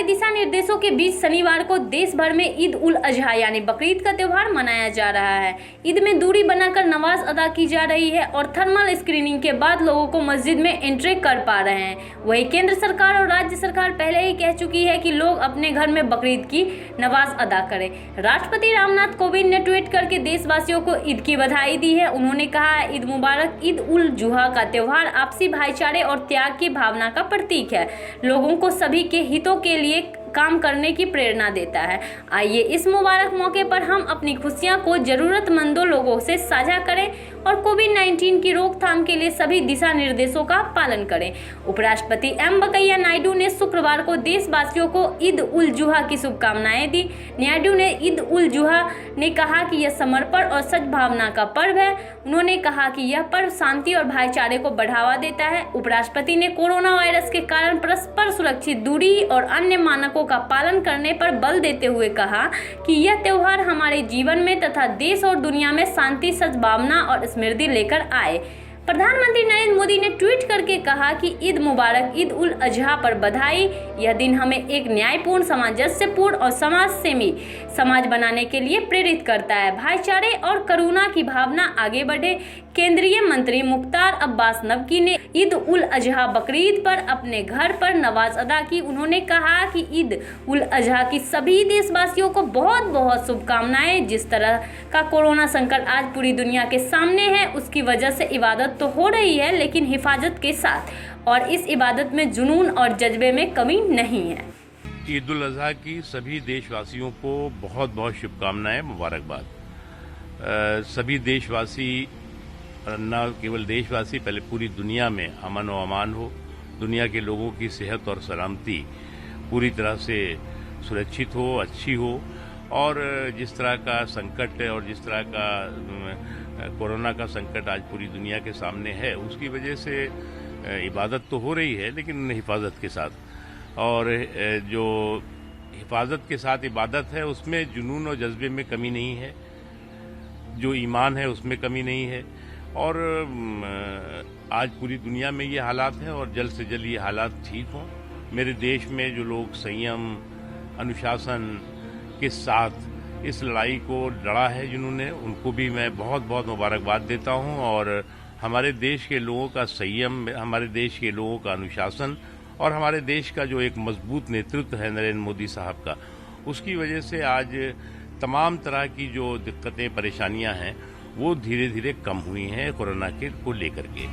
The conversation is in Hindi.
जारी दिशा निर्देशों के बीच शनिवार को देश भर में ईद उल अजहा यानी बकरीद का त्योहार मनाया जा रहा है। ईद में दूरी बनाकर नमाज अदा की जा रही है और थर्मल स्क्रीनिंग के बाद लोगों को मस्जिद में एंट्री कर पा रहे हैं। वहीं केंद्र सरकार और राज्य सरकार पहले ही कह चुकी है कि लोग अपने घर में बकरीद की नमाज अदा करें। राष्ट्रपति रामनाथ कोविंद ने ट्वीट करके देशवासियों को ईद की बधाई दी है। उन्होंने कहा है, ईद मुबारक। ईद उल जुहा का त्योहार आपसी भाईचारे और त्याग की भावना का प्रतीक है। लोगों को सभी के हितों के लिए काम करने की प्रेरणा देता है। आइए इस मुबारक मौके पर हम अपनी खुशियां को जरूरतमंदों लोगों से साझा करें और कोविड-19 की रोकथाम के लिए सभी दिशा निर्देशों का पालन करें। उपराष्ट्रपति एम वेंकैया नायडू ने शुक्रवार को देशवासियों को ईद उल जुहा की शुभकामनाएं दी। नायडू ने ईद उल जुहा ने कहा कि यह समर्पण और सद्भावना का पर्व है। उन्होंने कहा कि यह पर्व शांति और भाईचारे को बढ़ावा देता है। उपराष्ट्रपति ने कोरोना वायरस के कारण परस्पर सुरक्षित दूरी और अन्य मानकों का पालन करने पर बल देते हुए कहा कि यह त्योहार हमारे जीवन में तथा देश और दुनिया में शांति, सद्भावना और समृद्धि लेकर आए। प्रधानमंत्री नरेंद्र मोदी ने ट्वीट करके कहा कि ईद मुबारक, ईद उल अजहा पर बधाई। यह दिन हमें एक न्यायपूर्ण, सामंजस्यपूर्ण और समाजसेवी समाज बनाने के लिए प्रेरित करता है। भाईचारे और करुणा की भावना आगे बढ़े। केंद्रीय मंत्री मुख्तार अब्बास नकवी ने ईद उल अजहा बकरीद पर अपने घर पर नमाज अदा की। उन्होंने कहा कि ईद उल अजहा की सभी देशवासियों को बहुत बहुत शुभकामनाएं। जिस तरह का कोरोना संकट आज पूरी दुनिया के सामने है, उसकी वजह से इबादत तो हो रही है, लेकिन हिफाजत के साथ, और इस इबादत में जुनून और जज्बे में कमी नहीं है। ईद उल अजहा की सभी देशवासियों को बहुत बहुत शुभकामनाएं, मुबारकबाद। सभी देशवासी, न केवल देशवासी, पहले पूरी दुनिया में अमन व अमान हो। दुनिया के लोगों की सेहत और सलामती पूरी तरह से सुरक्षित हो, अच्छी हो, और जिस तरह का संकट और जिस तरह का कोरोना का संकट आज पूरी दुनिया के सामने है, उसकी वजह से इबादत तो हो रही है, लेकिन हिफाजत के साथ। और जो हिफाजत के साथ इबादत है, उसमें जुनून और जज्बे में कमी नहीं है। जो ईमान है उसमें कमी नहीं है। और आज पूरी दुनिया में ये हालात हैं और जल्द से जल्द ये हालात ठीक हों। मेरे देश में जो लोग संयम, अनुशासन के साथ इस लड़ाई को लड़ा है, जिन्होंने, उनको भी मैं बहुत बहुत मुबारकबाद देता हूं। और हमारे देश के लोगों का संयम, हमारे देश के लोगों का अनुशासन और हमारे देश का जो एक मजबूत नेतृत्व है नरेंद्र मोदी साहब का, उसकी वजह से आज तमाम तरह की जो दिक्कतें, परेशानियां हैं, वो धीरे धीरे कम हुई हैं कोरोना के को लेकर के।